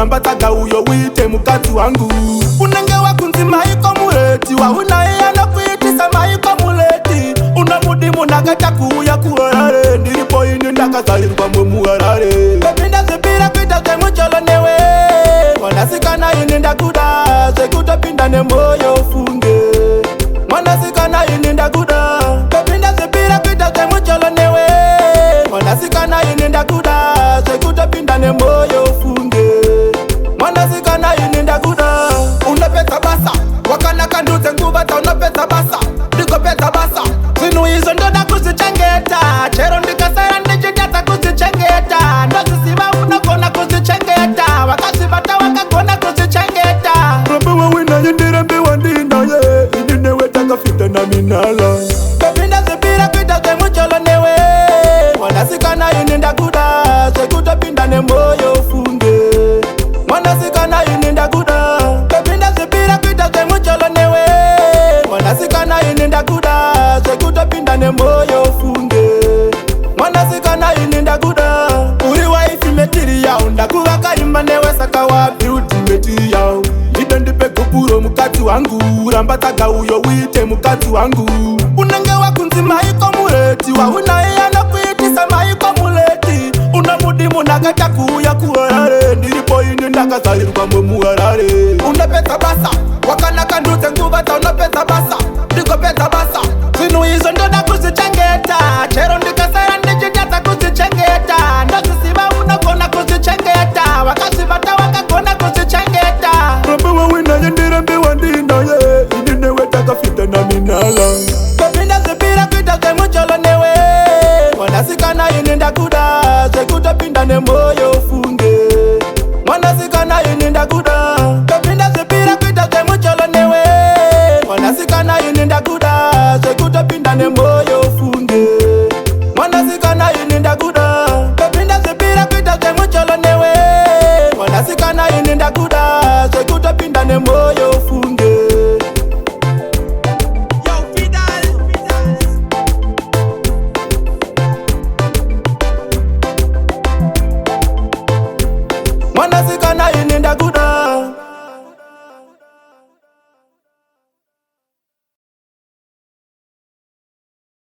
urambataga uyo wite mukati wangu. Unenge wakunzi maiko muleti wauna iya no kuitisa maiko muleti. Unamudimu nagacha kuya kuharare nilipo ini ndakazalirwa mwe muharare. Bebinda zipira kwita ze mucholo newe mwanasikana ini ndakuda sekuta pinda ne moyo funge. Mwanasikana ini ndakuda bebinda zipira kwita ze mucholo newe mwanasikana ini ndakuda sekuta pinda ne moyo funge. Mwanasikana ini ndakuda unapeta basa wakana kanduze nguvata unapeta basa ndiko peta basa zinu izo ndoda kuzichengeta chero ndikasara ndichijata kuzichengeta ndozisiva unakona kuzichengeta wakasivata wakakona kuzichengeta rambewa winaye ndirambewa ndinaye indinewe takafita na minala bebinda zipira kwita ze mucholo newe mwanasikana ini ndakuda sekuta pinda ne moyo funge. Mwanasikana ini ndakuda bebinda zipira kwita ze mucholo newe mwanasikana ini ndakuda sekuta pinda ne moyo funge. Mwanasikana ini ndakuda uri waifi material ndakuva kaimba newe saka wa beauty material. Ide ndipe gupuro mukati wangu urambataga uyo wite mukati wangu. Unenge wakunzi maiko muleti wauna iya no kuitisa maiko muleti. Unamudimu nagacha kuya kuharare nilipo ini ndakazalirwa mwe muharare. Unapeta basa wakana kanduze nguvata unapeta basa ndiko peta basa zinu izo ndoda kuzichengeta chero ndikasara ndichijata kuzichengeta ndozisiva unakona kuzichengeta wakasivata wakakona kuzichengeta rambewa winaye ndirambewa ndinaye indinewe takafita na minala bebinda zipira kwita ze mucholo newe mwanasikana ini ndakuda sekuta pinda ne moyo funge. Mwanasikana ini ndakuda